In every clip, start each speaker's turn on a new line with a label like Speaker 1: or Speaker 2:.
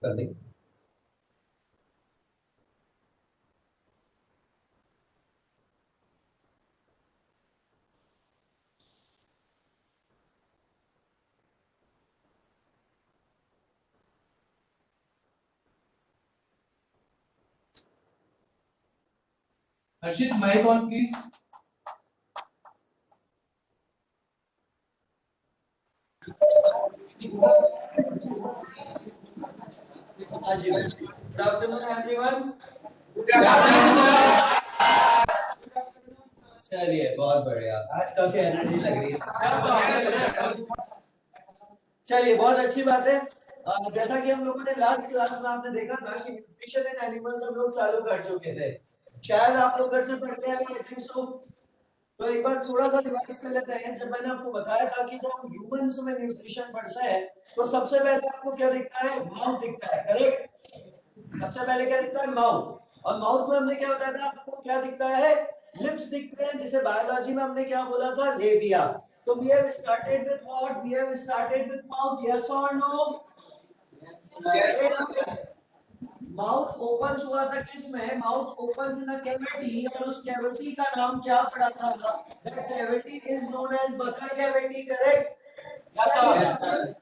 Speaker 1: कर दें।
Speaker 2: हर्षित mic on please.
Speaker 3: हाँ जी भाई, गुड आफ्टरनून एवरीवन। चलिए बहुत बढ़िया, आज काफी एनर्जी लग रही है। चलिए बहुत अच्छी बात है। जैसा कि हम लोगों ने लास्ट क्लास में आपने देखा था कि न्यूट्रिशन इन एनिमल्स हम लोग चालू कर चुके थे, शायद आप लोग घर से पढ़ते हैं, आई थिंक सो। तो एक बार थोड़ा सा रिवाइज कर लेते हैं। जब मैंने आपको बताया था कि जब ह्यूमंस में न्यूट्रिशन पढ़ते हैं तो सबसे पहले आपको क्या दिखता है? माउथ दिखता है, करेक्ट? सबसे पहले क्या दिखता है? माउथ। और माउथ में हमने क्या बताया था आपको? क्या दिखता है? लिप्स दिखते हैं, जिसे बायोलॉजी में हमने क्या बोला था? लेबिया। तो we have started with what? We have started with mouth. Yes or no? Mouth open हुआ था किसमें? Mouth open in a cavity, और उस कैविटी का नाम क्या पड़ा था? That cavity is known as buccal cavity, correct? Yes sir.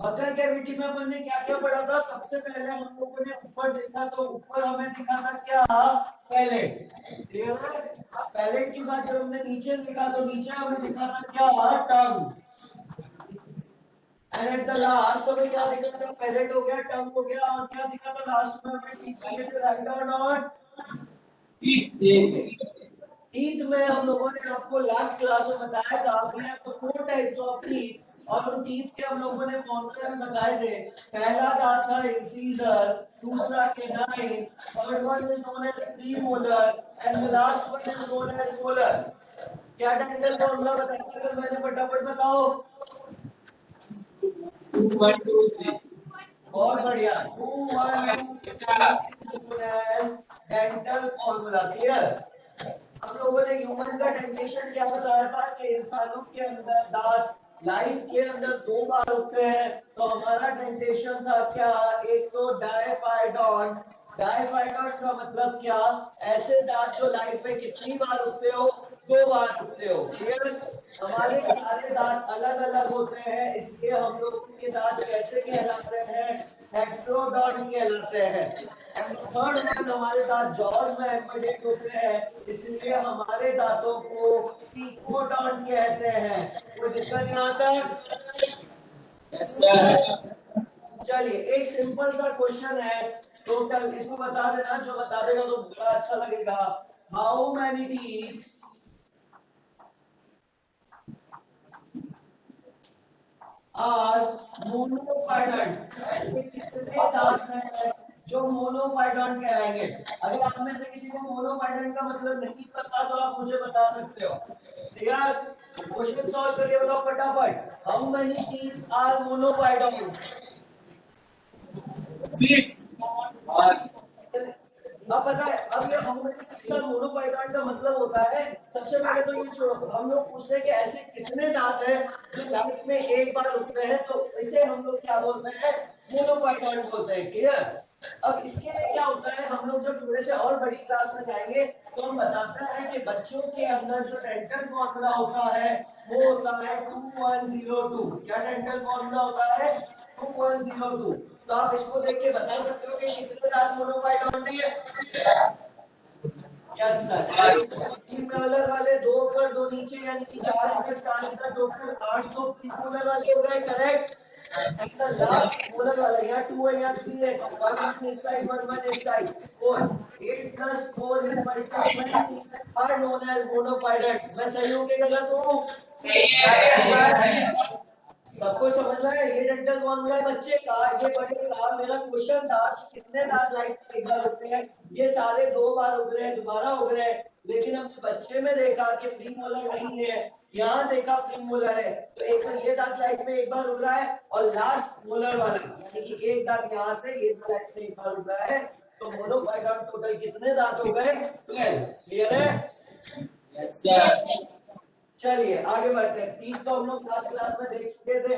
Speaker 3: Buccal cavity में अपन ने क्या क्या पढ़ा था? सबसे पहले हम लोगों ने ऊपर देखा, तो ऊपर हमें दिखा था क्या? पैलेट। क्लियर है? पैलेट के बाद जब हमने नीचे देखा तो नीचे हमें दिखा था क्या? टंग। एंड एट द लास्ट हमें क्या दिखा था? पैलेट हो गया, टंग हो गया, और क्या दिखा था लास्ट में हमें? टीथ दिखे थे, राइट और नॉट? टीथ में हम लोगों ने आपको लास्ट क्लास में बताया था we have the 4 types of teeth, और उन टीथ के हम लोगों ने फॉर्मूला भी बताए थे। पहला दांत था इंसीजर, दूसरा canine, third one is known as premolar, and the last one is known as molar. क्या डेंटल फॉर्मूला बताया कल मैंने? फटाफट बताओ।
Speaker 2: 2 1 2 3।
Speaker 3: बहुत बढ़िया। 2 1 2 डेंटल फॉर्मूला। क्लियर? हम लोगों ने ह्यूमन का डेंटेशन क्या बताया था कि इंसानों के अंदर दांत लाइफ के अंदर 2 बार उगते हैं। तो हमारा डेंटेशन था क्या? एक तो डायफाइडॉन। डायफाइडॉन का मतलब क्या? ऐसे दांत जो लाइफ में कितनी बार उगते हो? 2 बार उगते हो। क्लियर? हमारे सारे दांत अलग अलग होते हैं, इसलिए हम लोगों के दांत कैसे कहलाते हैं? हेट्रोडॉन कहलाते हैं। एंड थर्ड वन, हमारे दांत जॉज में एम्बेडेड होते हैं, इसलिए हमारे दांतों को टीकोडॉन कहते हैं। कोई दिक्कत यहाँ तक?
Speaker 2: Yes sir.
Speaker 3: चलिए एक सिंपल सा क्वेश्चन है, टोटल इसको बता देना, जो बता देगा तो बड़ा अच्छा लगेगा। How many teeths are monophyodont? ऐसे कितने दांत हैं जो मोनोफाइडंट कहलाएंगे? अगर आप में से किसी को मोनोफाइडंट का मतलब नहीं पता तो आप मुझे बता सकते हो। क्लियर? क्वेश्चन सॉल्व करके बताओ फटाफट। How many teeth are monophyodont?
Speaker 2: 6 1।
Speaker 3: अब पता है, अब ये how many teeth are monophyodont का मतलब होता है, सबसे पहले तो ये छोड़ो, हम लोग पूछते हैं कि ऐसे कितने दांत हैं जो लाइफ में एक बार उगते हैं, तो इसे हम लोग क्या बोलते हैं? मोनोफाइडंट बोलते हैं। क्लियर? अब इसके लिए क्या होता है, हम लोग जब थोड़े से और बड़ी क्लास में जाएंगे तो हम बताते हैं कि बच्चों के अंदर जो डेंटल फॉर्मूला होता है वो होता है 2102। क्या डेंटल फॉर्मूला होता है? 2102। तो आप इसको देख के बता सकते हो कि कितने दांत मोनोफाइडंट है? Yes sir. प्रीमोलर वाले 2 ऊपर 2 नीचे, यानी कि 4 अंदर 4 अंदर, टोटल 8 तो प्रीमोलर वाले हो गए, correct? And the last molar वाला, यहाँ 2 है, यहाँ 3 है, 1 इस साइड 1 इस side, 4। 8 + 4 is 20 are known as monophyletic। मैं सही हूँ कि गलत हूँ?
Speaker 2: सही है।
Speaker 3: सबको समझ में आया? ये डेंटल फॉर्मूला है बच्चे का, ये बड़े का। मेरा क्वेश्चन था कितने दांत लाइफ में एक बार उगते हैं? ये सारे 2 बार उग रहे हैं, दोबारा उग रहे हैं, लेकिन हमने बच्चे में देखा कि प्रीमोलर नहीं है, यहाँ देखा प्रीमोलर है। तो एक तो ये दांत लाइफ में एक बार उग रहा है, और लास्ट मोलर वाला यानी कि एक दांत यहाँ से ये लाइफ में एक बार उग रहा है। तो मोनोफाइडंट टोटल कितने दांत हो गए? 12। क्लियर है?
Speaker 2: Yes sir.
Speaker 3: चलिए आगे बढ़ते हैं। टीथ तो हम लोग क्लास में देख चुके थे।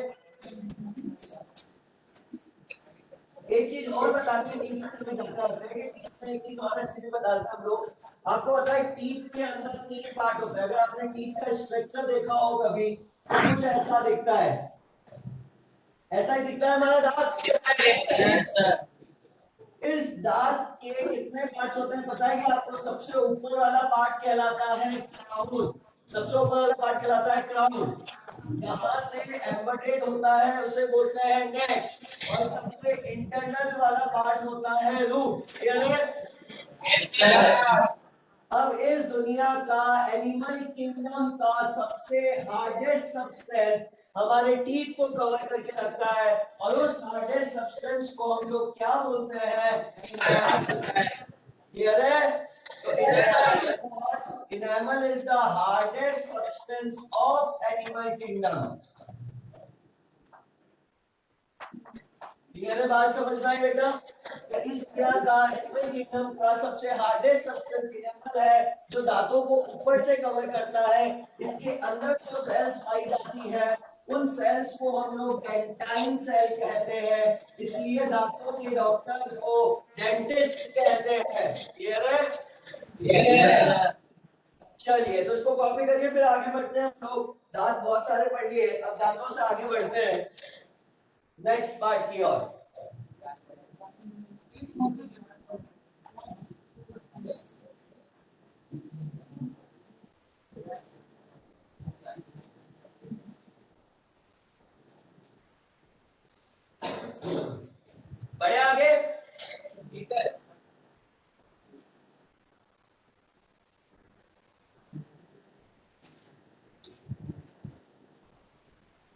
Speaker 3: एक चीज और बताते हैं, टीथ में जानते हैं कि टीथ में एक चीज और अच्छी से बताते हैं हम लोग। आपको पता है टीथ के अंदर 3 पार्ट होते हैं। अगर आपने टीथ का स्ट्रक्चर देखा हो कभी तो कुछ ऐसा दिखता है, ऐसा ही दिखता है हमारा दांत।
Speaker 2: Yes, sir.
Speaker 3: इस दांत के कितने पार्ट्स होते हैं पता है कि आपको? सबसे ऊपर वाला पार्ट कहलाता है क्राउन। सबसे ऊपर वाला पार्ट कहलाता है क्राउन। जहां से एम्बेडेड होता है उसे बोलते हैं नेक। और सबसे इंटरनल वाला पार्ट होता है रूट। क्लियर है?
Speaker 2: Yes, sir.
Speaker 3: अब इस दुनिया का एनिमल किंगडम का सबसे हार्डेस्ट सब्सटेंस हमारे टीथ को कवर करके रखता है, और उस हार्डेस्ट सब्सटेंस को हम लोग क्या बोलते हैं? क्लियर है? तो enamel is the hardest substance of animal kingdom. Clear है? बात समझ में आई बेटा? इस दुनिया का एनिमल किंगडम का सबसे हार्डेस्ट सब्सटेंस इनेमल है, जो दांतों को ऊपर से कवर करता है। इसके अंदर जो सेल्स पाई जाती है उन सेल्स को हम लोग डेंटाइन सेल कहते हैं, इसलिए दांतों के डॉक्टर को डेंटिस्ट कहते हैं। क्लियर है?
Speaker 2: Yes, sir.
Speaker 3: चलिए तो इसको कॉपी करके फिर आगे बढ़ते हैं हम लोग। दांत बहुत सारे पढ़ लिए, अब दांतों से आगे बढ़ते हैं नेक्स्ट पार्ट की ओर। बढ़े आगे।
Speaker 2: Yes, sir.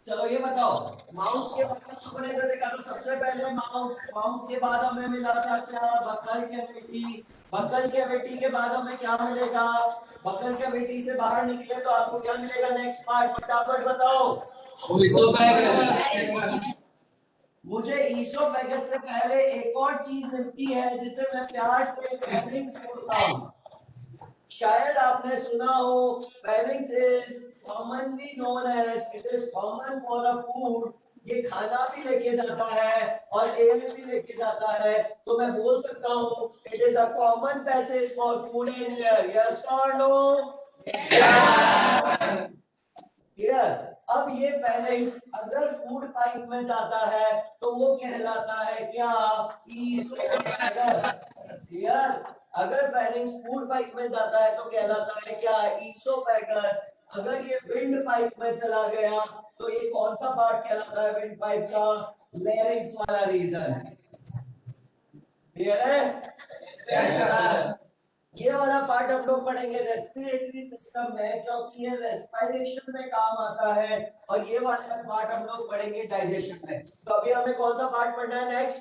Speaker 3: चलो ये बताओ, माउथ के बारे में हमने तो देखा। तो सबसे पहले माउथ के बाद हमें मिला था क्या? Buccal cavity. बकल कैविटी के बाद हमें क्या मिलेगा? बकल कैविटी से बाहर निकले तो आपको क्या मिलेगा? नेक्स्ट पार्ट फटाफट बताओ। मुझे ईसोफेगस से पहले एक और चीज मिलती है जिसे मैं प्यार से फेरिंग्स बोलता हूँ। शायद आपने सुना हो, pharynx is commonly known as, it is common for a food. ये खाना भी लेके जाता है और एयर भी लेके जाता है। तो मैं बोल सकता हूँ it is a common passage for food and air. Yes और नो? क्लियर? अब ये फेरिंग्स अगर फूड पाइप में जाता है तो वो कहलाता है क्या? ईसोफेगस। क्लियर? अगर फेरिंग्स फूड पाइप में जाता है तो कहलाता है क्या? ईसोफेगस। अगर ये विंड पाइप में चला गया तो ये कौन सा पार्ट कहलाता है विंड पाइप का? लैरिंक्स वाला रीजन। क्लियर है?
Speaker 2: Yes, sir.
Speaker 3: ये वाला पार्ट हम लोग पढ़ेंगे रेस्पिरेटरी सिस्टम में, क्योंकि ये रेस्पिरेशन में काम आता है। और ये वाला पार्ट हम लोग पढ़ेंगे डाइजेशन में। तो अभी हमें कौन सा पार्ट पढ़ना है नेक्स्ट?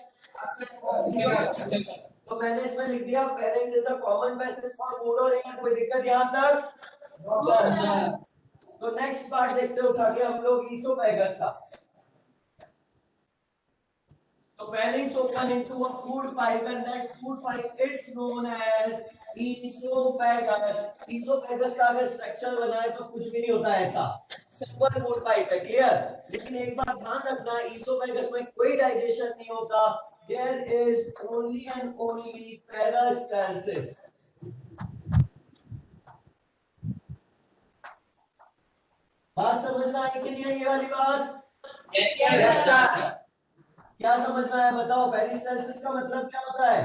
Speaker 3: तो मैंने इसमें लिख दिया pharynx is a common passage for food और एयर। कोई दिक्कत यहां तक? तो नेक्स्ट पार्ट देखते हो उठा के हम लोग ईसोफेगस का। So pharynx open into a food pipe, and that food pipe it's known as esophagus. Esophagus का अगर स्ट्रक्चर बना है तो कुछ भी नहीं होता ऐसा, सिंपल फूड पाइप है। क्लियर? लेकिन एक बात ध्यान रखना, esophagus में कोई डाइजेशन नहीं होता। There is only and only peristalsis. बात समझ में आई कि नहीं आई ये वाली बात?
Speaker 2: Yes, sir.
Speaker 3: क्या समझ में आया बताओ? पेरिस्टाल्सिस का मतलब क्या होता है?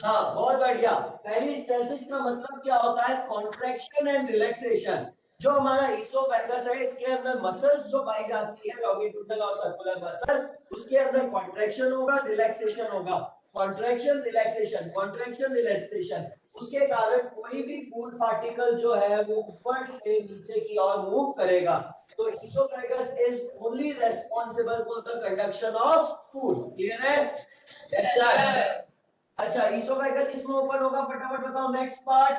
Speaker 3: हाँ बहुत बढ़िया। पेरिस्टाल्सिस का मतलब क्या होता है? Contraction and relaxation. जो हमारा ईसोफेगस है इसके अंदर मसल्स जो पाई जाती है, लॉन्गिट्यूडनल और सर्कुलर मसल, उसके अंदर कॉन्ट्रैक्शन होगा, रिलैक्सेशन होगा। Contraction relaxation, contraction relaxation. उसके कारण कोई भी फूड पार्टिकल जो है वो ऊपर से नीचे की ओर मूव करेगा। तो esophagus is only responsible for the conduction of food. Clear है?
Speaker 2: Yes, sir.
Speaker 3: अच्छा, esophagus किसमें ओपन होगा? फटाफट बताओ नेक्स्ट पार्ट।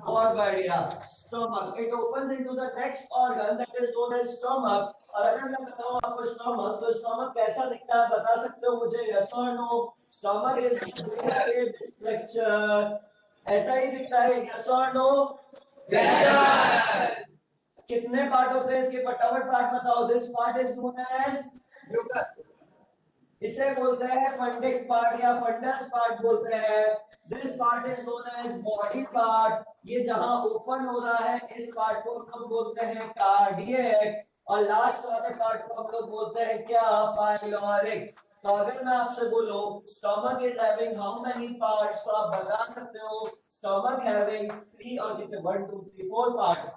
Speaker 3: और बढ़िया, stomach. It opens into the next organ that is known as stomach. और अगर मैं बताऊं आपको स्टमक, तो स्टमक कैसा दिखता है बता सकते हो मुझे? यस और नो? स्टमक इज स्ट्रक्चर ऐसा ही दिखता है, यस और नो?
Speaker 2: Yes, sir.
Speaker 3: कितने पार्ट होते हैं इसके, फटाफट पार्ट बताओ। This part is known as, इसे बोलते हैं फंडिंग पार्ट या फंडस पार्ट बोलते हैं। This part is known as body part. ये जहां ओपन हो रहा है इस पार्ट को हम लोग बोलते हैं कार्डियक, और लास्ट वाले पार्ट को हम लोग बोलते हैं क्या, पाइलोरिक। तो अगर मैं आपसे बोलूं stomach is having how many parts, तो आप बता सकते हो स्टमक हैविंग 3 और कितने 1 2 3 4 parts.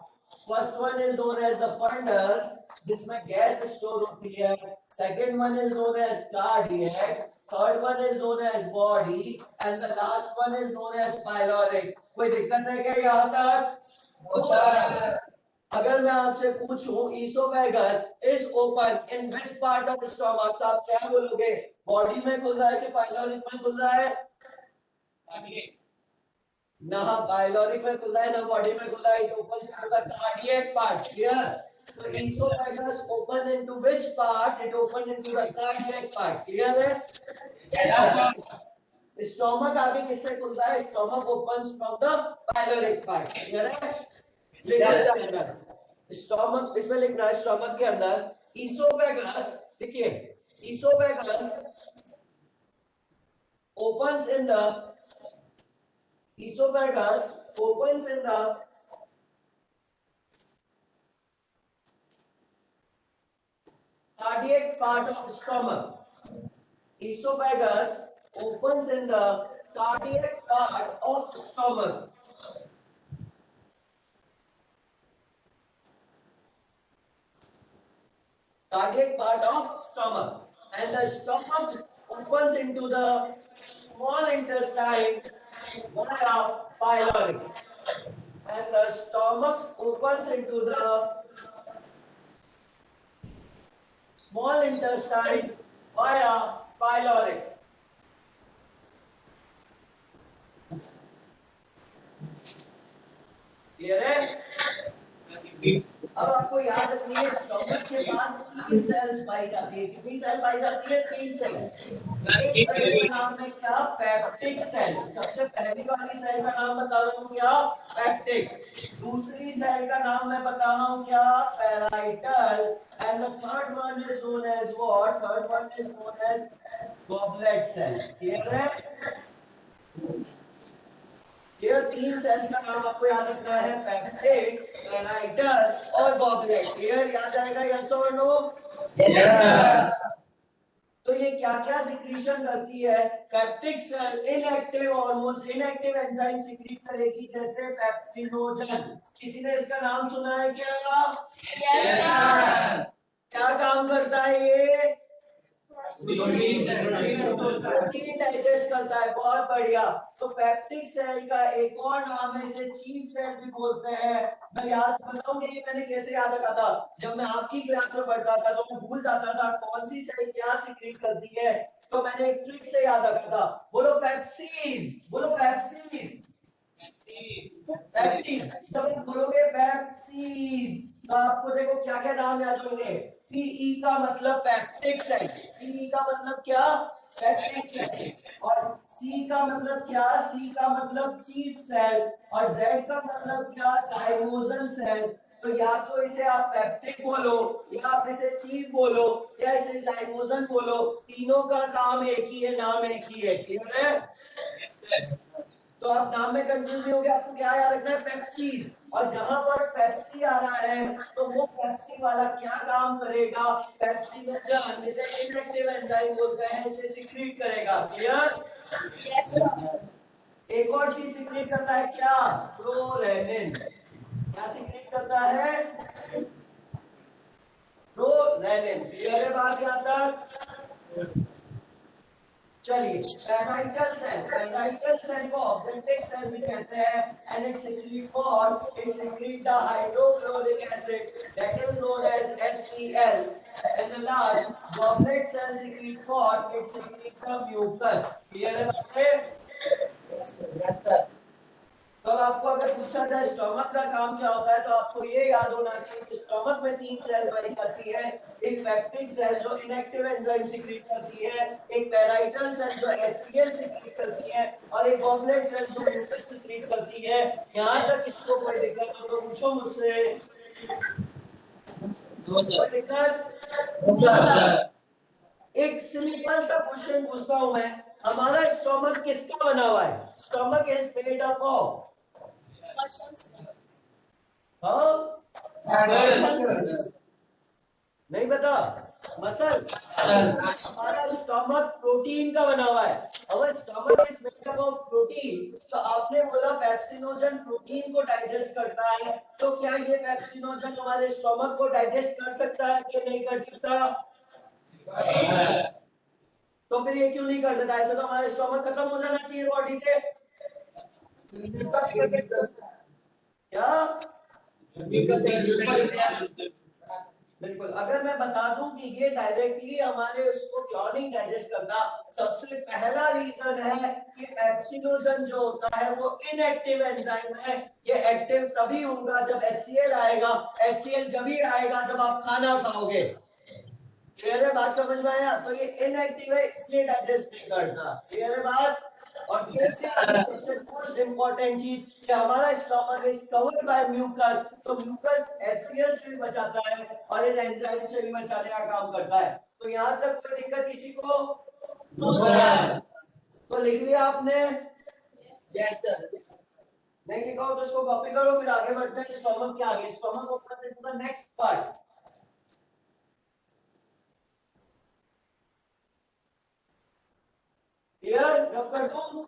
Speaker 3: First one is known as the fundus जिसमें गैस स्टोर होती है, second one is known as cardiac, third one is known as body, and the last one is known as pyloric. कोई दिक्कत है क्या यहाँ तक?
Speaker 2: No, sir.
Speaker 3: अगर मैं आपसे पूछूं oesophagus is open in which part of stomach, तो आप क्या बोलोगे? बॉडी में खुल रहा है कि पाइलोरिक में खुल रहा है? ना पाइलोरिक में खुल रहा है ना बॉडी में खुल रहा है, it opens into the cardiac part. Clear? तो oesophagus open into which part? It open into the cardiac part. Clear है?
Speaker 2: Yes, sir.
Speaker 3: स्टमक आगे किससे खुलता है? Stomach opens from the pyloric part. Clear है?
Speaker 2: Yes, sir.
Speaker 3: स्टमक इसमें लिखना है, स्टमक के अंदर ईसोफेगस, देखिए oesophagus opens in the esophagus opens in the cardiac part of stomach. Esophagus opens in the cardiac part of stomach. Cardiac part of stomach, and the stomach opens into the small intestine via pylori, and the stomach opens into the small intestine via pylori. Clear है? अब आपको याद रखनी है stomach के पास 3 sales पाई जाती है। कितनी सेल पाई जाती है? 3 सेल। एक सेल का नाम है क्या? Peptic cell. सबसे पहली वाली सेल का नाम बता रहा हूँ क्या? पेप्टिक। दूसरी सेल का नाम मैं बता रहा हूँ क्या? Parietal. And the third one is known as what? Third one is known as goblet cells. Clear है? ये 3 सेल्स का नाम आपको याद रखना है, पेप्टिक, पैराइटल और गॉबलेट। क्लियर? याद आएगा यस और नो?
Speaker 2: Yes, sir.
Speaker 3: तो ये क्या क्या सिक्रीशन करती है? Peptic cell inactive hormones, inactive enzyme secrete करेगी, जैसे पेप्सिनोजन। किसी ने इसका नाम सुना है क्या?
Speaker 2: Yes, sir.
Speaker 3: क्या काम करता है ये?
Speaker 2: Protein,
Speaker 3: प्रोटीन डाइजेस्ट करता है। बहुत बढ़िया। तो पेप्टिक सेल का एक और नाम है, इसे चीफ सेल भी बोलते हैं। मैं याद बताऊंगी ये मैंने कैसे याद रखा था। जब मैं आपकी क्लास में पढ़ता था तो मैं भूल जाता था कौन सी सेल क्या सीक्रेट करती है, तो मैंने एक ट्रिक से याद रखा था। बोलो पेप्सीज, बोलो पेप्सीज, पेप्सीज। जब आप बोलोगे पेप्सीज तो आपको देखो क्या क्या नाम याद होंगे। पीई का मतलब पेप्टिक सेल, पीई का मतलब क्या? Peptic cell. और सी का मतलब क्या? सी का मतलब चीफ सेल। और जेड का मतलब क्या? Zymogen cell. तो या तो इसे आप पेप्टिक बोलो, या आप इसे चीफ बोलो, या इसे जाइमोजन बोलो। तीनों का काम एक ही है, नाम एक ही है। क्लियर है?
Speaker 2: Yes, sir.
Speaker 3: तो आप नाम में कंफ्यूज नहीं होगे, आपको क्या याद रखना है? पेप्सीज। और जहां पर पेप्सी आ रहा है तो वो पेप्सी वाला क्या काम करेगा? पेप्सिनोजन, जिसे इनएक्टिव एंजाइम बोलते हैं, इसे सिक्रीट करेगा। क्लियर?
Speaker 2: Yes, sir.
Speaker 3: एक और चीज सिक्रीट करता है क्या? प्रोरेनिन। क्या सिक्रीट करता है? प्रोरेनिन। क्लियर है बात यहाँ तक? चलिए, पैराइटल सेल, पैराइटल सेल को ऑक्जेंटिक सेल भी कहते हैं, and it secrete what? It secrete the hydrochloric acid that is known as HCl, and the last goblet cell secretes what? It secretes the mucus. Clear है बात?
Speaker 2: Yes, sir.
Speaker 3: तो आपको अगर पूछा जाए स्टमक का काम क्या होता है, तो आपको ये याद होना चाहिए कि स्टमक में 3 सेल पाई जाती है। एक पेप्टिक सेल जो इनएक्टिव एंजाइम सीक्रेट करती है, एक पैराइटल सेल जो HCl सीक्रेट करती है और एक गॉबलेट सेल जो म्यूकस सीक्रेट करती है। यहाँ तक किसी को कोई दिक्कत हो तो पूछो मुझसे। कोई दिक्कत? एक सिंपल सा क्वेश्चन पूछता हूं मैं, हमारा स्टोमक किसका बना हुआ है? Stomach is made up of नहीं पता? मसल। हमारा स्टोमक प्रोटीन का बना हुआ है। अगर stomach is made up of protein, तो आपने बोला पेप्सिनोजन प्रोटीन को डाइजेस्ट करता है, तो क्या ये पेप्सिनोजन हमारे स्टोमक को डाइजेस्ट कर सकता है कि नहीं कर सकता? तो फिर ये क्यों नहीं कर देता? ऐसे तो हमारा स्टोमक खत्म हो जाना चाहिए बॉडी से। क्या? बिल्कुल। अगर मैं बता दूं कि ये डायरेक्टली हमारे उसको क्यों नहीं डाइजेस्ट करता, सबसे पहला रीजन है कि पेप्सिनोजन जो होता है वो इनएक्टिव एंजाइम है। ये एक्टिव तभी होगा जब HCl आएगा। HCl जब ही आएगा जब आप खाना खाओगे। क्लियर है बात? समझ में आया? तो ये इनएक्टिव है इसलिए डाइजेस्ट नहीं करता। क्लियर है बात? और सबसे मोस्ट इंपॉर्टेंट चीज कि हमारा stomach is covered by mucus, तो म्यूकस HCl से भी बचाता है और इन एंजाइम से भी बचाने का काम करता है। तो यहाँ तक कोई दिक्कत किसी को? तो लिख लिया आपने? Yes sir. नहीं लिखा हो तो इसको कॉपी करो, फिर आगे बढ़ते हैं स्टोमक के आगे। Stomach opens into the next part. Clear? Rough कर दूं?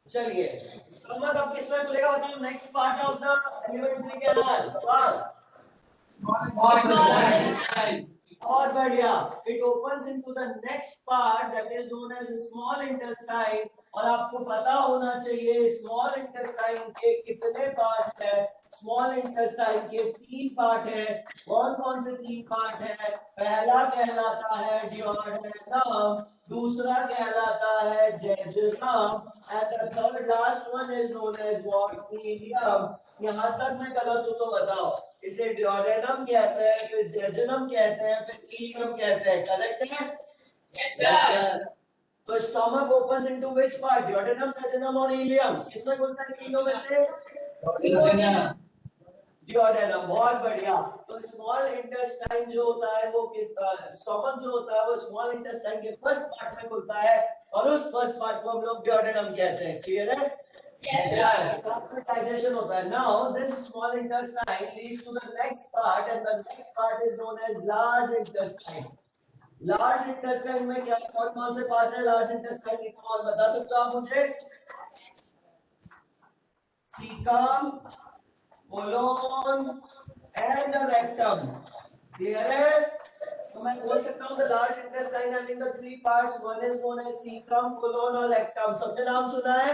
Speaker 3: चलिए, स्टोमक अब किसमें खुलेगा बताओ? Next part of the alimentary canal. बहुत बढ़िया। It opens into the next part that is known as small intestine. और आपको पता होना चाहिए स्मॉल इंटेस्टाइन के कितने पार्ट है। स्मॉल इंटेस्टाइन के 3 पार्ट है। कौन कौन से 3 पार्ट है? पहला कहलाता है डियोडेनम, दूसरा कहलाता है jejunum and the third last one is known as what? Ileum. यहाँ तक मैं गलत हूं तो बताओ। इसे डियोडेनम कहते हैं, फिर जेजुनम कहते हैं, फिर इलियम कहते हैं। करेक्ट है? Yes sir. तो stomach opens into which part? Duodenum, jejunum और इलियम। किसमें खुलता है तीनों में से? डियोडेनम। बहुत बढ़िया। तो स्मॉल इंटेस्टाइन जो होता है वो किस स्टोमक जो होता है वो स्मॉल इंटेस्टाइन के फर्स्ट पार्ट में खुलता है और उस फर्स्ट पार्ट को हम लोग डियोडेनम कहते हैं। क्लियर है? Yes, sir. Digestion होता है. Now this small intestine leads to the next part and the next part is known as large intestine. Large intestine में क्या कौन से पार्ट है? large intestine के कौन बता सकते हो आप मुझे? Cecum, colon and the rectum. Clear है? तो मैं बोल सकता हूँ the large intestine having the 3 parts. One is known as cecum, colon और rectum. सबने नाम सुना है?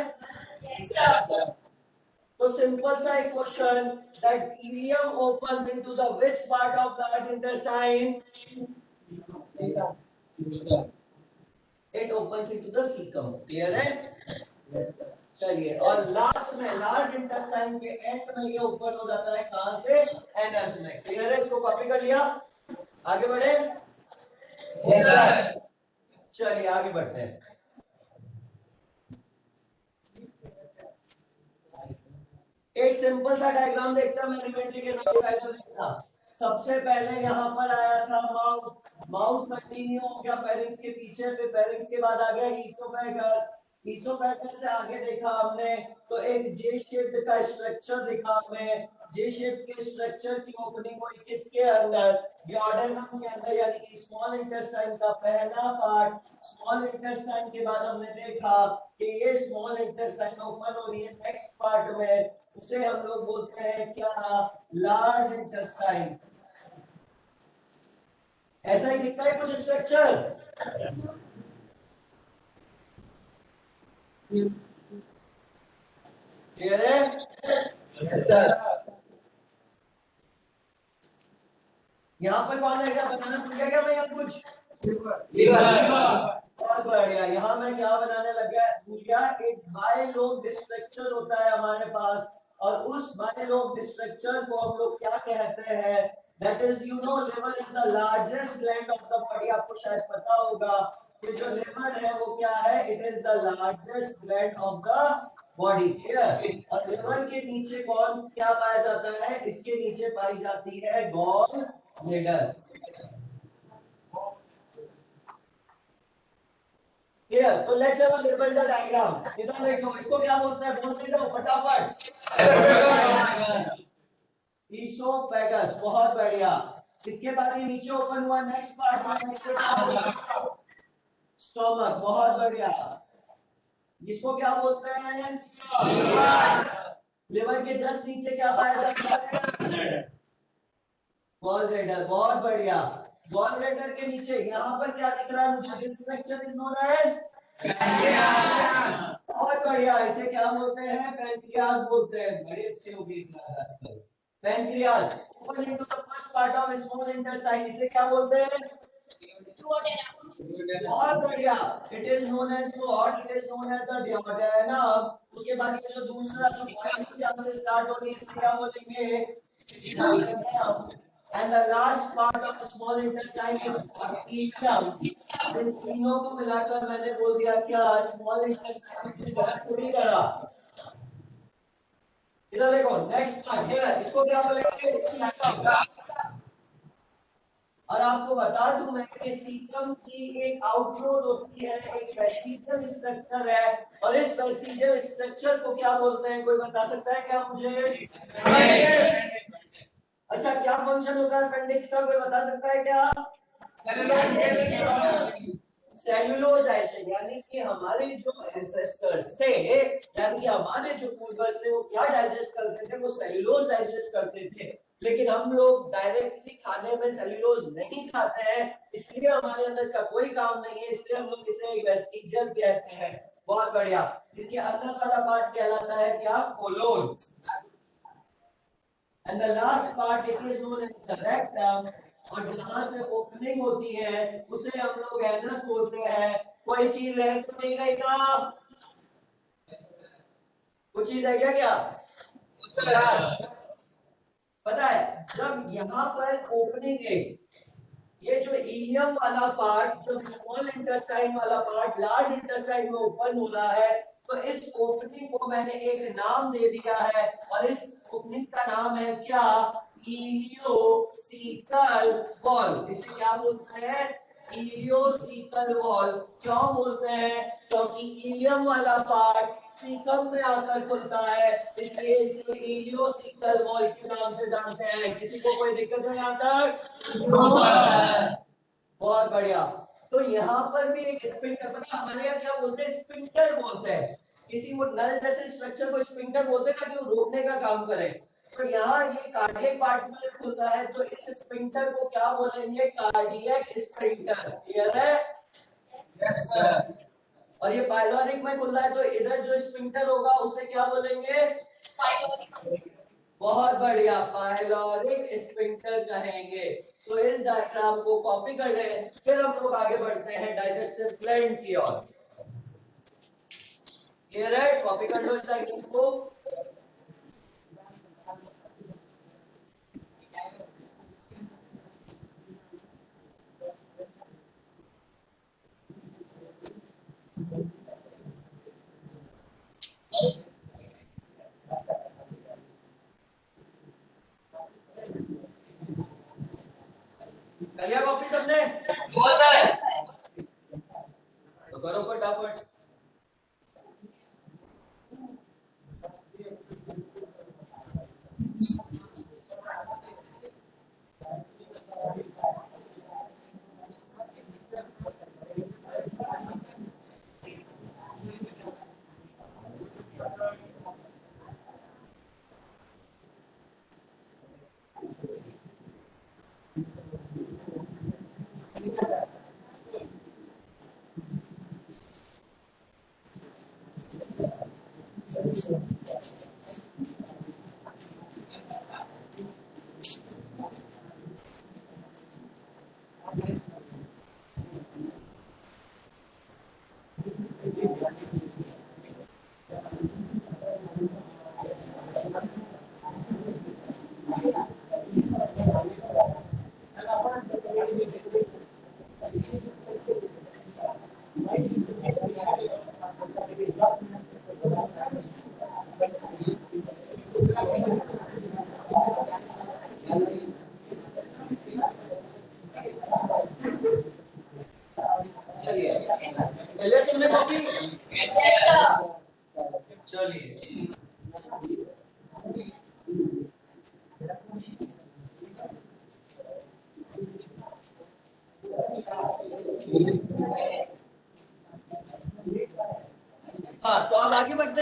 Speaker 3: Yes, sir. तो सिंपल सा एक question that ileum opens into the which part of large intestine? It opens into the cecum. Clear है? Yes, sir. चलिए, और लास्ट में लार्ज इंटेस्टाइन के एंड में ये ओपन हो जाता है कहां से? एनस में। क्लियर है? इसको कॉपी कर लिया? आगे बढ़े? Yes, sir. चलिए आगे बढ़ते हैं। एक सिंपल सा डायग्राम देखते हैं एलिमेंट्री के नाम का। इधर देखना, सबसे पहले यहाँ पर आया था माउथ। माउथ कंटिन्यू हो गया फेरिंग्स के पीछे, फिर फेरिंग्स के बाद आ गया ईसोफेगस। ईसोफेगस से आगे देखा हमने तो एक जे शेप का स्ट्रक्चर दिखा हमें। जे शेप के स्ट्रक्चर की ओपनिंग हुई किसके अंदर? डियोडेनम के अंदर, यानी कि स्मॉल इंटेस्टाइन का पहला पार्ट। स्मॉल इंटेस्टाइन के बाद हमने देखा कि ये स्मॉल इंटेस्टाइन ओपन हो रही है नेक्स्ट पार्ट में, उसे हम लोग बोलते हैं क्या? Large intestine. ऐसा ही दिखता है कुछ स्ट्रक्चर? क्लियर है? यहाँ पर कौन है? क्या बताना भूल गया क्या मैं? यहाँ कुछ और बहुत बढ़िया। यहाँ मैं क्या बनाने लगा भूलिया, एक बायलोब स्ट्रक्चर होता है हमारे पास, और उस बायलोब स्ट्रक्चर को हम लोग क्या कहते हैं, that is you know liver is the largest gland of the body. आपको शायद पता होगा कि जो लिवर है वो क्या है, it is the largest gland of the body. Clear? और लिवर के नीचे कौन क्या पाया जाता है, इसके नीचे पाई जाती है गॉल ब्लैडर। क्लियर? तो let's have a label the diagram. इधर देखो, इसको क्या बोलते हैं, बोलते जाओ फटाफट। ईसोफेगस। बहुत बढ़िया। इसके बाद ये नीचे ओपन हुआ, नेक्स्ट पार्ट स्टोमक। बहुत बढ़िया। इसको क्या बोलते हैं, लिवर के जस्ट नीचे क्या पाया जाता है, गॉल ब्लैडर। बहुत बढ़िया। गॉल ब्लैडर के नीचे यहाँ पर क्या दिख रहा है मुझे, this structure is known as pancreas. बहुत बढ़िया। इसे क्या बोलते हैं, पैनक्रियास बोलते हैं। बड़ी अच्छी होगी क्लास आजकल। Pancreas open into the first part of small intestine, इसे क्या बोलते हैं, बहुत बढ़िया। It is known as what, it is known as the duodenum। उसके बाद ये जो दूसरा जो पॉइंट जहां से स्टार्ट होती है इसे क्या बोलेंगे, duodenum। And the last part of small intestine is ileum। इन तीनों को मिलाकर मैंने बोल दिया क्या, स्मॉल इंटेस्टाइन की पूरी तरह। इधर देखो, नेक्स्ट पार्ट है, इसको क्या बोलेंगे, सीकम। और आपको बता दूं मैं कि सीकम की एक आउटग्रोथ होती है, एक वेस्टिजियल स्ट्रक्चर है, और इस वेस्टिजियल स्ट्रक्चर को क्या बोलते हैं, कोई बता सकता है क्या मुझे? अच्छा, क्या फंक्शन होता है अपेंडिक्स का, कोई बता सकता है क्या? Cellulose digest. यानी कि हमारे जो एंसेस्टर्स थे, यानी कि हमारे जो पूर्वज थे, वो क्या डाइजेस्ट करते थे, वो सेल्यूलोज डाइजेस्ट करते थे। लेकिन हम लोग डायरेक्टली खाने में सेल्यूलोज नहीं खाते हैं, इसलिए हमारे अंदर इसका कोई काम नहीं है, इसलिए हम लोग इसे वेस्टिजियल कहते हैं। बहुत बढ़िया। इसके अंदर वाला पार्ट कहलाता है क्या, colon. And the last part it is known as the rectum. और जहां से ओपनिंग होती है उसे हम लोग एनस बोलते हैं। कोई चीज है तो नहीं गई क्या, कुछ चीज है क्या, क्या पता है, जब यहाँ पर ओपनिंग है, ये जो इलियम वाला पार्ट, जो स्मॉल इंटेस्टाइन वाला पार्ट लार्ज इंटेस्टाइन में ओपन हो रहा है, तो इस ओपनिंग को मैंने एक नाम दे दिया है, और इस ओपनिंग का नाम है क्या, इलियोसिकल वॉल। इसे क्या बोलते हैं, इलियोसिकल वॉल। क्यों बोलते हैं, क्योंकि इलियम वाला पार्ट सीकम में आकर खुलता है, इसलिए इसे इलियोसिकल वॉल के नाम से जानते हैं। किसी को कोई दिक्कत है यहाँ तक? बहुत बढ़िया। तो यहाँ पर भी एक स्पिंटर, पता है हमारे यहाँ क्या बोलते हैं, स्पिंटर बोलते हैं। किसी वो नल जैसे स्ट्रक्चर को स्पिंटर बोलते हैं ना, कि वो रोकने का काम करे। तो यहाँ ये कार्डियक पार्ट में खुलता है, तो इस स्पिंटर को क्या बोलेंगे, कार्डियक स्पिंटर। क्लियर है? Yes sir. और ये पाइलोरिक में खुल रहा है, तो इधर जो स्पिंटर होगा उसे क्या बोलेंगे, पाइलोरिक। बहुत बढ़िया, पाइलोरिक स्पिंटर कहेंगे। तो इस डायग्राम को कॉपी कर लें, फिर हम लोग आगे बढ़ते हैं डाइजेस्टिव ग्लैंड की ओर। क्लियर है? कॉपी कर लो इस डायग्राम को। कलिया कॉपी सबने? हो सर। तो करो फटाफट।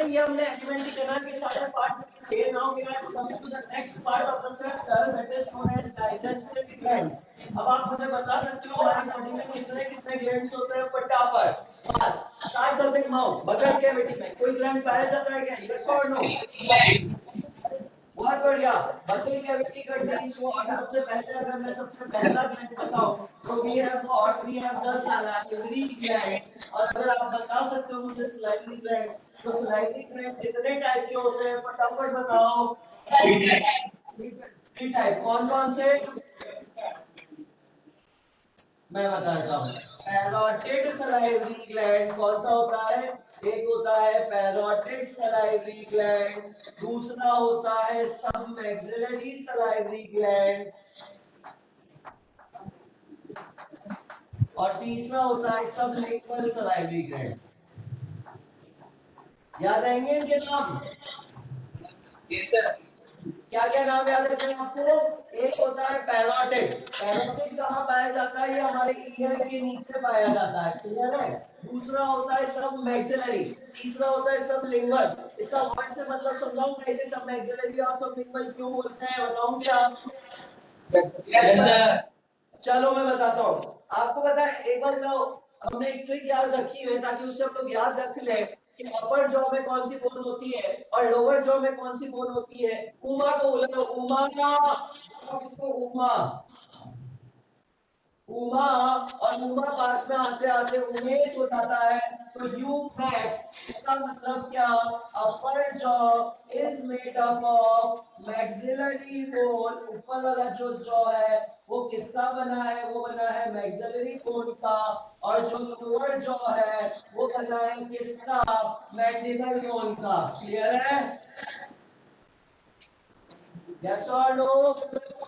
Speaker 3: ये हमने एलिमेंट्री कैनाल के सारे पार्ट किए। Now we are coming to the next part of the chapter that is known as digestive glands. अब आप मुझे बता सकते हो हमारी बॉडी में कितने कितने ग्लैंड्स होते हैं फटाफट? बस स्टार्ट करते हैं। माउथ बगल कैविटी में कोई ग्लैंड पाया जाता है क्या? यस और नो? बहुत बढ़िया। बगल कैविटी का टीम्स को और सबसे पहले अगर मैं सबसे पहला ग्लैंड बताऊं तो we have the salivary gland. और अगर आप बता सकते हो मुझे सलाइवरी ग्लैंड, तो सलाइवरी ग्लैंड कितने टाइप के होते हैं फटाफट बताओ? 3 टाइप। कौन कौन से? मैं बताता हूँ। पैरोटिड सलाइवरी ग्लैंड कौन सा होता है? एक होता है पैरोटिड सलाइवरी ग्लैंड, दूसरा होता है सबमैक्सिलरी सलाइवरी ग्लैंड, और तीसरा होता है सबलिंगुअल सलाइवरी ग्लैंड। याद रहेंगे इनके नाम?
Speaker 2: Yes sir.
Speaker 3: क्या क्या नाम याद रखना है आपको? एक होता है पैरोटिड। पैरोटिड कहाँ पाया जाता है? ये हमारे ईयर के नीचे पाया जाता है, क्लियर है? दूसरा होता है सब मैक्सिलरी, तीसरा होता है सब लिंगुअल। इसका वर्ड से मतलब समझाऊं कैसे सब मैक्सिलरी और सब लिंगुअल क्यों बोलते हैं, बताऊं क्या?
Speaker 2: Yes sir.
Speaker 3: चलो मैं बताता हूँ। आपको पता है एक बार जो हमने एक ट्रिक याद रखी है ताकि उससे हम लोग याद रख ले कि अपर जॉ में कौन सी बोन होती है और लोअर जॉ में कौन सी बोन होती है। उमा को बोलो, उमा। इसको उमा, उमा। और उमा पास में आते आते उमेश हो जाता है, तो यू मैक्स। इसका मतलब क्या? अपर jaw is made up of maxillary bone. ऊपर वाला जो जॉ है वो किसका बना है? वो बना है मैक्सिलरी बोन का। और जो लोअर जॉ है वो बना है किसका? मैंडिबल बोन का। क्लियर है? यस और नो?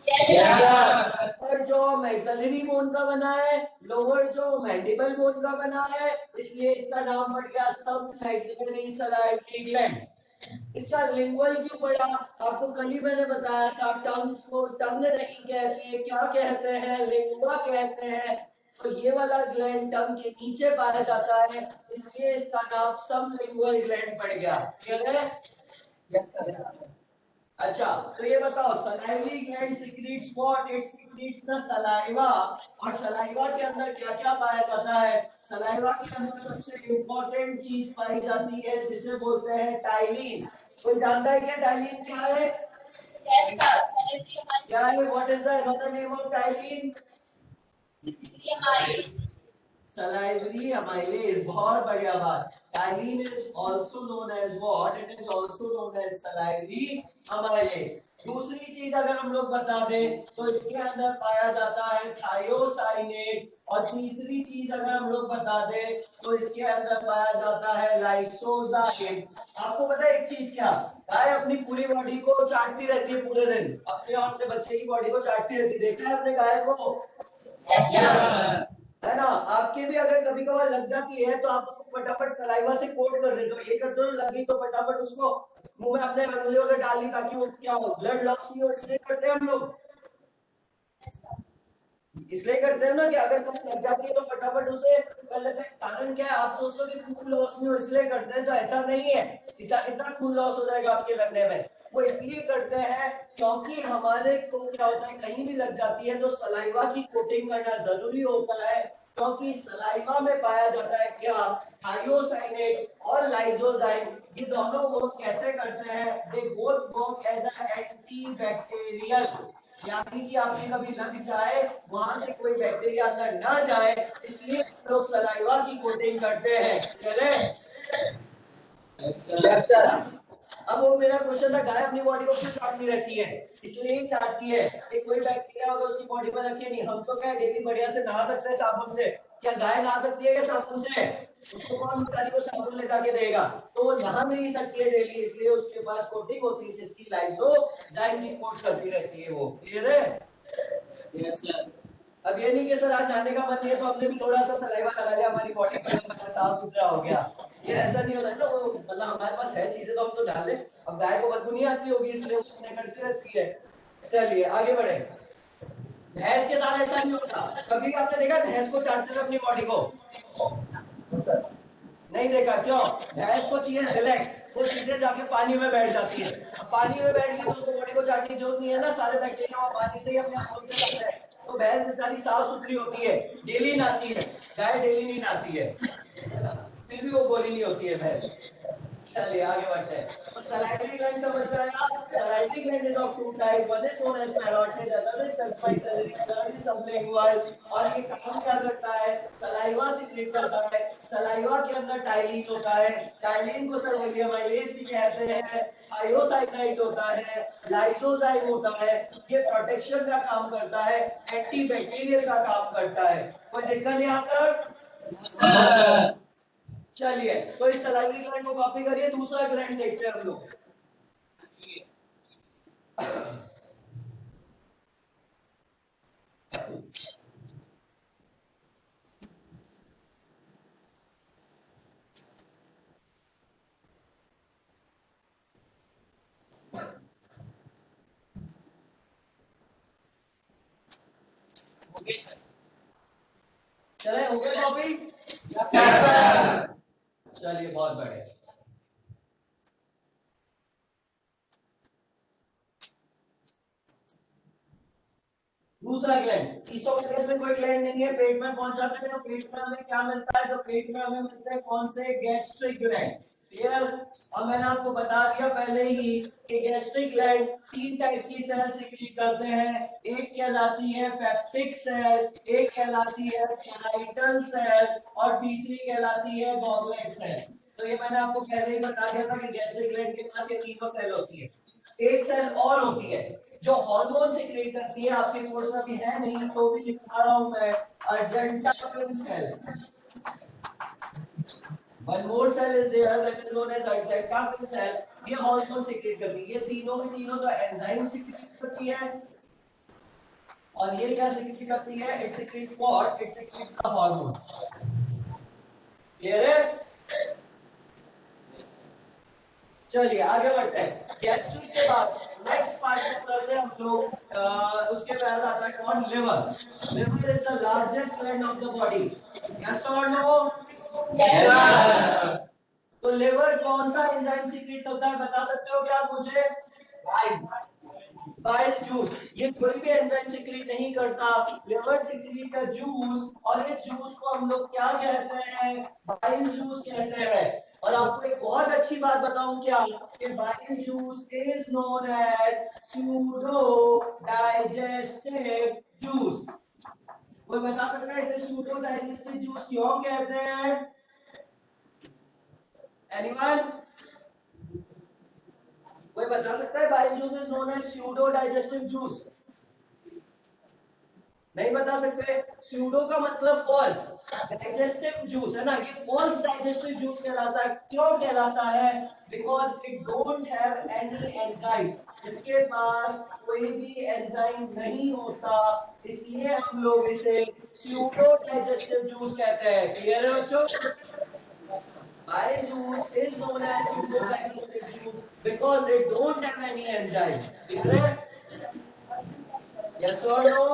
Speaker 2: Yes sir.
Speaker 3: अपर जो मैक्सिलरी बोन का बना है, लोअर जो मैंडिबल बोन का बना है, इसलिए इसका नाम पड़ गया सब मैक्सिलरी सलाइवरी ग्लैंड। इसका लिंगुअल क्यों पड़ा? आपको कल ही मैंने बताया था, टंग को टंग नहीं कहते, क्या कहते हैं? लिंगुआ कहते हैं। तो ये वाला ग्लैंड टंग के नीचे पाया जाता है, इसलिए इसका नाम सब लिंगुअल ग्लैंड पड़ गया। क्लियर है?
Speaker 2: Yes sir.
Speaker 3: अच्छा, तो ये बताओ salivary gland secrets what? It secrets the saliva. और सलाइवा के अंदर क्या क्या पाया जाता है? सलाइवा के अंदर सबसे इंपॉर्टेंट चीज पाई जाती है जिसे बोलते हैं टाइलिन। कोई जानता है क्या टाइलिन क्या है?
Speaker 2: Yes sir.
Speaker 3: क्या है? What is the another name of ptyalin? Salivary amylase। बहुत बढ़िया बात। Tyline is also known as what? It is also known as salivary amylase। दूसरी चीज अगर हम लोग बता दें तो इसके अंदर पाया जाता है थायोसाइनेट। और तीसरी चीज अगर हम लोग बता दें तो इसके अंदर पाया जाता है लाइसोजाइम। आपको पता है एक चीज क्या? गाय अपनी पूरी बॉडी को चाटती रहती है पूरे दिन, अपने और अपने बच्चे की बॉडी को चाटती रहती है। देखा है अपने गाय को?
Speaker 2: Yes sir.
Speaker 3: है ना? आपके भी अगर कभी कभार लग जाती है तो आप उसको फटाफट सलाइवा से कोट कर देते हो। ये करते हो, लगी तो फटाफट उसको मुंह में अपने अंगुलियों में डाल ली ताकि वो क्या हो, ब्लड लॉस नहीं हो। इसलिए करते हैं हम लोग, इसलिए करते हैं ना कि अगर कहीं लग जाती है तो फटाफट उसे कर लेते हैं। कारण क्या है? आप सोचते हो कि खून लॉस नहीं हो इसलिए करते हैं, तो ऐसा नहीं है। कितना कितना खून लॉस हो जाएगा आपके लगने में। वो इसलिए करते हैं क्योंकि हमारे को क्या होता है, कहीं भी लग जाती है तो सलाइवा की कोटिंग करना जरूरी होता है। क्योंकि सलाइवा में पाया जाता है क्या? थायोसाइनेट और लाइसोजाइम। ये दोनों वर्क कैसे करते हैं? They both work as a antibacterial. यानी कि आपके कभी लग जाए वहां से कोई बैक्टीरिया अंदर ना जाए, इसलिए लोग सलाइवा की कोटिंग करते हैं।
Speaker 2: Yes sir.
Speaker 3: अब वो मेरा क्वेश्चन था, गाय अपनी बॉडी को क्यों चाटती रहती है? इसलिए ही चाटती है कि कोई बैक्टीरिया होगा उसकी बॉडी पर रखे नहीं। हम तो क्या डेली बढ़िया से नहा सकते हैं साबुन से। क्या गाय नहा सकती है क्या साबुन से? उसको कौन बेचारी को साबुन ले जाके देगा? तो वो नहा नहीं सकती है डेली, इसलिए उसके पास कोटिंग होती है जिसकी लाइसोजाइम की कोट करती रहती है वो। क्लियर है?
Speaker 2: Yes sir.
Speaker 3: अब ये नहीं कि सर आज नहाने का मन नहीं है तो हमने भी थोड़ा सा सलाइवा लगा लिया, हमारी बॉडी पर साफ सुथरा हो गया। ये ऐसा नहीं होता है ना। वो मतलब हमारे पास है चीजें तो हम तो डाले। अब गाय को बदबू नहीं आती होगी इसलिए उसने करती रहती है। चलिए आगे बढ़े। भैंस के साथ ऐसा नहीं होता। कभी भी आपने देखा भैंस को चाटते हुए अपनी बॉडी को? नहीं देखा क्यों? भैंस को चाहिए रिलैक्स, वो सीधे जाके पानी में बैठ जाती है। अब पानी में बैठ गई तो उसको बॉडी को चाटने की जरूरत नहीं है ना, सारे बैक्टीरिया वो पानी से ही अपने आप बोलते जाते हैं। तो भैंस बेचारी साफ सुथरी होती है, डेली नहाती है। गाय डेली नहीं नहाती है, फिर भी वो गोरी नहीं होती है भैंस। चलिए आगे बढ़ते हैं। तो सलाइवरी ग्लैंड समझ में आया। Salivary gland is of two type, one is known as parotid, other is sulphide salary, third is sublingual. और ये काम क्या करता है? सलाइवा सीक्रेट करता है। सलाइवा के अंदर टाइलिन होता है, टाइलिन को सर एमाइलेज भी कहते हैं। थायोसाइनाइड होता है, लाइसोजाइम होता है। ये प्रोटेक्शन का काम करता है, एंटीबैक्टीरियल का काम करता है। कोई दिक्कत यहाँ पर? चलिए तो इस सलाइवरी ग्लैंड को कॉपी करिए, दूसरा ग्लैंड देखते हैं हम लोग। चले हो गए कॉपी? चलिए बहुत बढ़िया। दूसरा ग्लैंड, इसोफेगस में कोई ग्लैंड नहीं है, पेट में पहुंच जाते हैं तो पेट में हमें क्या मिलता है? तो पेट में हमें मिलते हैं कौन से? Gastric gland. क्लियर? अब मैंने आपको बता दिया पहले ही कि गैस्ट्रिक ग्लैंड तीन टाइप की सेल सिक्रीट करते हैं। एक कहलाती है पेप्टिक सेल, एक कहलाती है पैराइटल सेल और तीसरी कहलाती है गॉबलेट सेल। तो ये मैंने आपको पहले ही बता दिया था कि गैस्ट्रिक ग्लैंड के पास ये तीनों सेल होती है। एक सेल और होती है जो हार्मोन सिक्रेट करती है, आपके कोर्स में भी है नहीं तो भी लिखा रहा हूं मैं, argentaffin cell. One more cell is there that is known as argentaffin cell. ये हार्मोन सिक्रेट करती है। ये तीनों की तीनों तो एंजाइम सिक्रेट करती है और ये क्या सिक्रेट करती है? It secrete what? It secrete the hormone. Clear है? चलिए आगे बढ़ते हैं। गैस्ट्रिक के बाद नेक्स्ट पार्ट में करते हैं हम लोग। उसके बाद आता है कौन? Liver. Liver is the largest gland of the body. Yes और नो?
Speaker 2: Yes sir.
Speaker 3: तो लिवर कौन सा एंजाइम सीक्रेट करता है बता सकते हो क्या आप मुझे? Bile juice. ये कोई भी एंजाइम सीक्रेट नहीं करता, लिवर सीक्रेट का जूस। और इस जूस को हम लोग क्या कहते हैं? बाइल जूस कहते हैं। और आपको एक बहुत अच्छी बात बताऊं क्या, कि bile juice is known as pseudo digestive juice. कोई बता सकता है इसे सूडो डाइजेस्टिव जूस क्यों कहते हैं? एनीवन? कोई बता सकता है? Bile juice is known as pseudo digestive juice. नहीं बता सकते? सूडो का मतलब फॉल्स, डाइजेस्टिव जूस है ना, ये फॉल्स डाइजेस्टिव जूस कहलाता है। क्यों कहलाता है? Because it don't have any enzyme. इसके पास कोई भी एंजाइम नहीं होता, इसलिए हम लोग इसे सूडो डाइजेस्टिव जूस कहते हैं। क्लियर है बच्चों? Bile juice is known as pseudo-digestive juice because they don't have any enzyme. Clear है? Yes or no?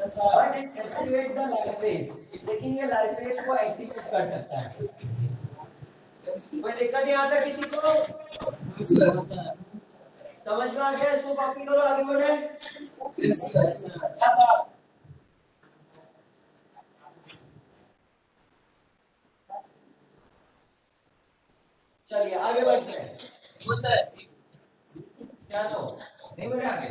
Speaker 3: But it activates the lipase. लेकिन ये lipase को activate कर सकता है। कोई दिक्कत नहीं आता किसी को? समझ में आ गया? इसको कॉपी करो, आगे बढ़े।
Speaker 2: Yes sir.
Speaker 3: चलिए आगे बढ़ते हैं।
Speaker 2: वो सर
Speaker 3: क्या नो? नहीं बढ़े आगे?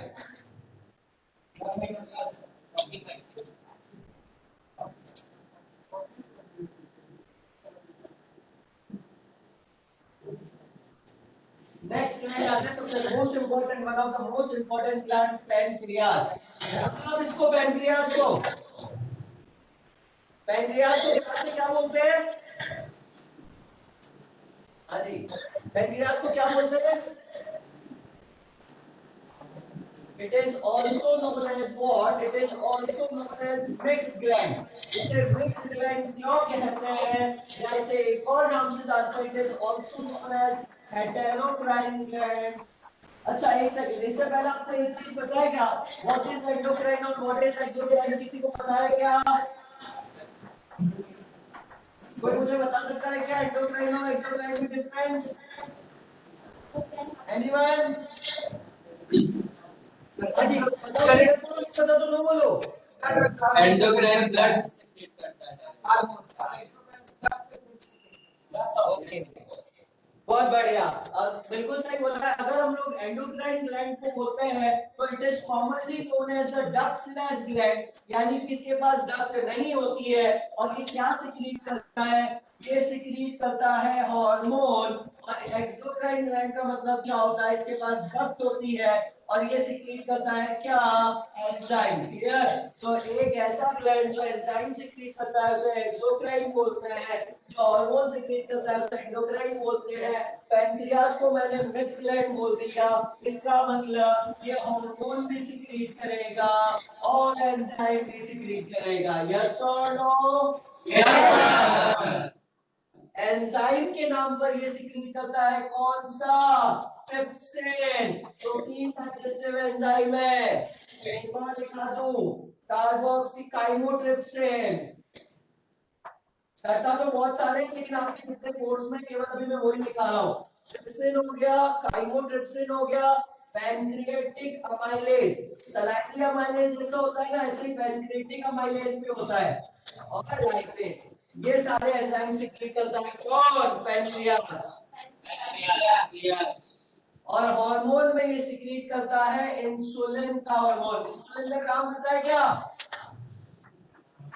Speaker 3: नेक्स्ट ग्लैंड आता है सबसे most important, one of the most important gland, pancreas. मतलब इसको पैनक्रियास को, पैनक्रियास को ध्यान से क्या बोलते हैं? हाँ जी, पैनक्रियास को क्या बोलते हैं? It is also known as what? It is also known as mixed gland. इसे mixed gland क्यों कहते हैं? या इसे एक और नाम से जानते हैं, it is also known as heterocrine gland. अच्छा एक सेकंड, इससे पहले आपको एक चीज पता है क्या? What is endocrine और what is exocrine? किसी को पता है क्या? कोई मुझे बता सकता है क्या एंडोक्राइन और एक्सोक्राइन में डिफरेंस? एनीवन? हाँ जी बताओ, यस बोलो, नहीं पता तो नो बोलो।
Speaker 2: एंडोक्राइन ब्लड सेक्रेट करता है,
Speaker 3: ओके, बहुत बढ़िया। बिल्कुल सही बोल रहा है। अगर हम लोग एंडोक्राइन ग्लैंड को बोलते हैं तो it is commonly known as the ductless gland, यानी कि इसके पास डक्ट नहीं होती है। और ये क्या सिक्रीट करता है? ये सिक्रीट करता है हार्मोन। और एक्सोक्राइन ग्लैंड का मतलब क्या होता है? इसके पास डक्ट होती है और ये सिक्रीट करता है क्या? एंजाइम। क्लियर? तो एक ऐसा ग्लैंड जो एंजाइम सिक्रीट करता है उसे एक्सोक्राइन बोलते हैं, जो हार्मोन सिक्रीट करता है उसे एंडोक्राइन बोलते हैं। पैनक्रियास को मैंने मिक्स ग्लैंड बोल दिया, इसका मतलब ये हार्मोन भी सिक्रीट करेगा और एंजाइम भी सिक्रीट करेगा। यस और नो?
Speaker 2: यस
Speaker 3: एंजाइम के नाम पर ये सिक्रीट करता है कौन सा? ट्रिप्सिन। प्रोटीन डाइजेस्टिव एंजाइम है। एक बार लिखा दूं, कार्बोक्सीकाइमोट्रिप्सिन। छठा तो बहुत सारे हैं लेकिन आपके कितने कोर्स में केवल अभी मैं वही निकाल रहा हूं। ट्रिप्सिन हो गया, काइमोट्रिप्सिन हो गया, पैनक्रिएटिक अमाइलेज। सलाइनरी अमाइलेज जैसा होता है ना, ऐसे ही पैनक्रिएटिक अमाइलेज भी होता है, और लाइपेज। ये सारे एंजाइम सिक्रीट करता है कौन? पैनक्रियास। और हार्मोन में ये सिक्रीट करता है इंसुलिन का हार्मोन। इंसुलिन का काम करता है क्या?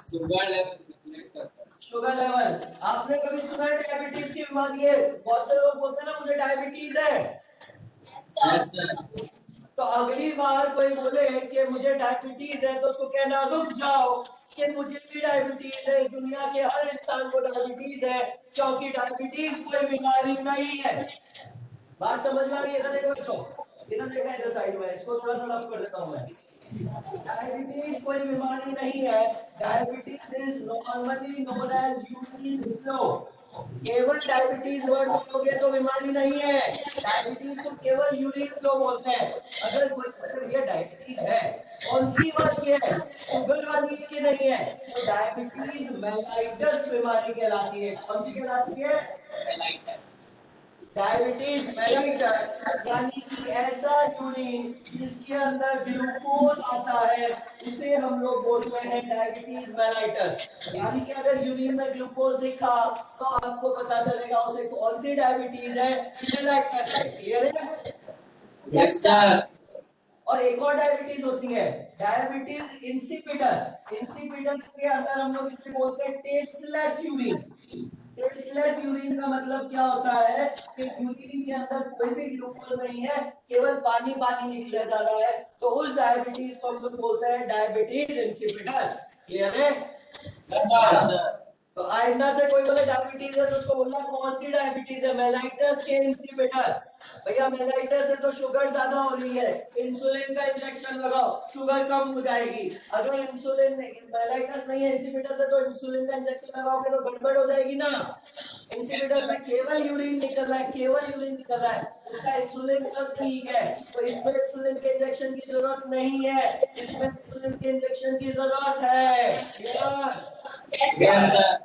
Speaker 2: शुगर लेवल रेगुलेट करता है।
Speaker 3: Sugar level. आपने कभी सुना है डायबिटीज की बीमारी है? बहुत से लोग बोलते हैं ना मुझे डायबिटीज है।
Speaker 2: Yes sir.
Speaker 3: तो अगली बार कोई बोले कि मुझे डायबिटीज है तो उसको कहना रुक जाओ, कि मुझे भी डायबिटीज है, इस दुनिया के हर इंसान को डायबिटीज है, क्योंकि डायबिटीज कोई बीमारी नहीं है। बात समझ में आ रही है? इधर देखो बच्चों, इधर देखना, इधर साइड में, इसको थोड़ा सा रफ कर देता हूं मैं। डायबिटीज कोई बीमारी नहीं है। Diabetes is normally known as urine flow. केवल डायबिटीज वर्ड बोलोगे तो बीमारी नहीं है। डायबिटीज को केवल यूरिन फ्लो बोलते हैं। अगर कोई अगर ये डायबिटीज है, कौन सी वाली है? शुगर वाली की नहीं है, तो डायबिटीज मेलाइटस बीमारी कहलाती है। कौन सी कहलाती है? डायबिटीज मेलाइटस, यानी कि ऐसा यूरिन जिसके अंदर ग्लूकोज आता है उसे हम लोग बोलते हैं डायबिटीज मेलाइटस। यानी कि अगर यूरिन में ग्लूकोज दिखा तो आपको पता चलेगा उसे कौन सी डायबिटीज है, मेलाइटस है। क्लियर है?
Speaker 2: Yes sir.
Speaker 3: और एक और डायबिटीज होती है, डायबिटीज इंसिपिडस। इंसिपिडस के अंदर हम लोग इसे बोलते हैं टेस्टलेस यूरिन। टेस्टलेस यूरिन का मतलब क्या होता है? कि यूरिन के अंदर कोई भी ग्लूकोज नहीं है, केवल पानी पानी निकला जा रहा है, तो उस डायबिटीज को हम लोग बोलते हैं डायबिटीज इंसिपिडस। क्लियर है?
Speaker 2: Yes sir.
Speaker 3: तो आइंदा से कोई बोले डायबिटीज है तो उसको बोलना कौन सी डायबिटीज है? मेलाइटस के इंसिपिडस। भैया मेलाइटस है तो शुगर ज्यादा हो रही है, इंसुलिन का इंजेक्शन लगाओ, शुगर कम हो जाएगी। अगर इंसुलिन मेलाइटस नहीं है, इंसिपिडस है, तो इंसुलिन का इंजेक्शन लगाओगे तो गड़बड़ हो जाएगी ना। इंसिपिडस में केवल यूरिन निकल रहा है, केवल यूरिन निकल रहा है, उसका इंसुलिन सब ठीक है, तो इसमें इंसुलिन के इंजेक्शन की जरूरत नहीं है, इसमें इंसुलिन के इंजेक्शन की जरूरत है। क्लियर?
Speaker 2: Yes sir.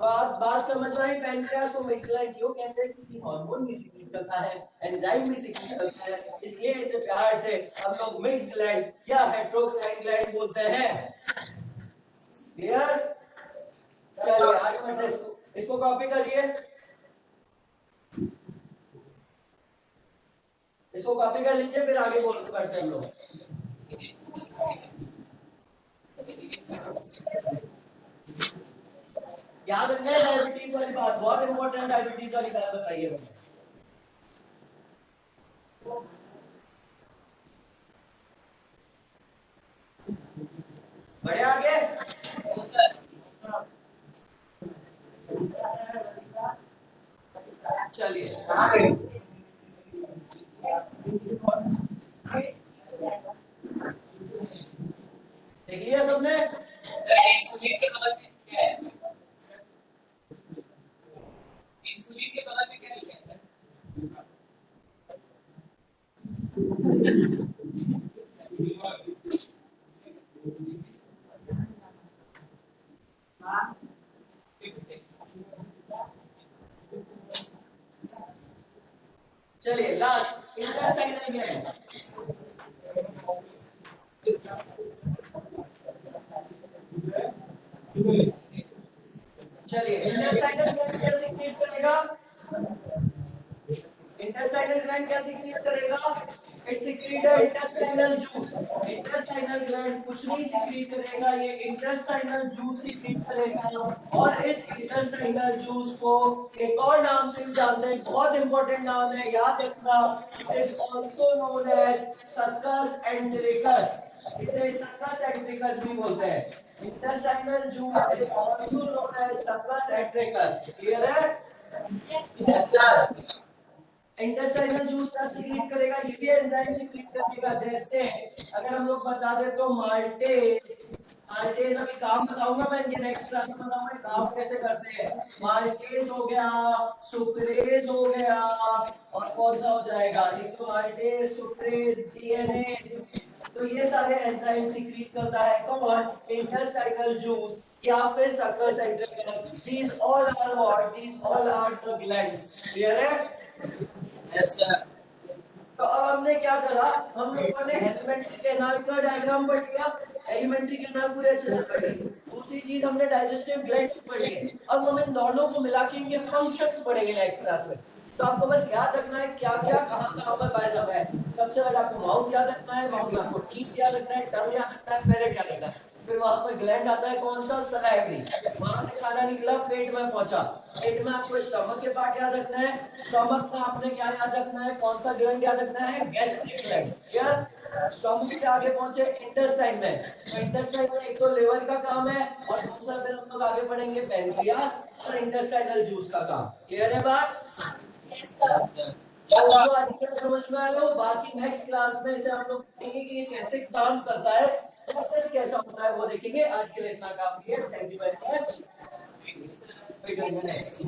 Speaker 3: तो आप बात समझ में आई? पैनक्रियास को मिक्स ग्लैंड क्यों कहते हैं? क्योंकि हार्मोन भी सिक्रीट करता है, एंजाइम भी सिक्रीट करता है, इसलिए इसे प्यार से हम लोग मिक्स ग्लैंड या हेट्रोक्राइन ग्लैंड बोलते हैं। क्लियर? चलिए आगे बढ़ते हैं। इसको कॉपी करिए, इसको कॉपी कर लीजिए, फिर आगे बोल करते हैं हम लोग। याद रखना है डायबिटीज वाली बात, बहुत इंपॉर्टेंट डायबिटीज वाली बात बताइए। बढ़े आगे? चलिए देख लिया सबने?
Speaker 2: इंसुलिन के बगल में क्या है? इंसुलिन के बगल में क्या लिखा है
Speaker 3: इंटेस्टाइनल ग्लैंड। चलिए इंटेस्टाइनल ग्लैंड क्या सीक्रेट करेगा? इंटेस्टाइनल ग्लैंड क्या सीक्रेट करेगा? It secret intestinal juice. Intestinal gland कुछ नहीं सीक्रेट करेगा, ये इंटेस्टाइनल जूस सीक्रेट करेगा। और इस इंटेस्टाइनल जूस को एक और नाम से भी जानते हैं, बहुत इंपॉर्टेंट नाम है, याद रखना। It is also known as succus entericus. इसे सक्कस एंटेरिकस भी बोलते हैं। Intestinal juice is also known as succus entericus. Clear है?
Speaker 2: Yes, sir.
Speaker 3: इंटेस्टाइनल जूस क्या सीक्रेट करेगा? ये भी एंजाइम सीक्रेट करेगा। जैसे अगर हम लोग बता दे तो माल्टेज, माल्टेज अभी काम बताऊंगा मैं, इनके नेक्स्ट क्लास में बताऊंगा काम कैसे करते हैं। माल्टेज हो गया, सुक्रेज हो गया, और कौन सा हो जाएगा? एक तो माल्टेज, सुक्रेज, डीएनएज। तो ये सारे एंजाइम सीक्रेट करता है कौन? इंटेस्टाइनल जूस या फिर succus entericus. These all are what? These all are the glands. Clear है?
Speaker 2: Yes, sir.
Speaker 3: तो अब हमने क्या करा? हम लोगों ने एलिमेंट्री कैनाल का डायग्राम पढ़ लिया, एलिमेंट्री कैनाल पूरे अच्छे से पढ़ ली। दूसरी चीज हमने डाइजेस्टिव ग्लैंड पढ़ ली। अब हम इन दोनों को मिला के इनके फंक्शंस पढ़ेंगे नेक्स्ट क्लास में। तो आपको बस याद रखना है क्या क्या कहाँ कहाँ पर पाया जाता है। सबसे पहले आपको माउथ याद रखना है, माउथ में आपको टीथ याद रखना है, टंग याद रखना है, पैलेट याद रखना है। फिर वहां पर ग्लैंड आता है कौन सा? सलाइवरी। वहां से खाना निकला, पेट में पहुंचा, पेट में आपको स्टमक के पार्ट याद रखना है। स्टमक में आपने क्या याद रखना है? कौन सा ग्लैंड याद रखना है? Gastric gland. क्लियर? स्टमक से आगे पहुंचे इंटेस्टाइन में, तो इंटेस्टाइन में एक तो लिवर का काम है और दूसरा फिर हम लोग आगे पढ़ेंगे पेनक्रियास और इंटेस्टाइनल जूस का काम। क्लियर है बात?
Speaker 2: Yes, sir. Yes,
Speaker 3: जो
Speaker 2: sir.
Speaker 3: आज तक समझ में आया हो, बाकी नेक्स्ट क्लास में इसे हम लोग देखेंगे कि ये कैसे काम करता है, प्रोसेस कैसा होता है वो देखेंगे। आज के लिए इतना काफी है। Thank you very much. Next.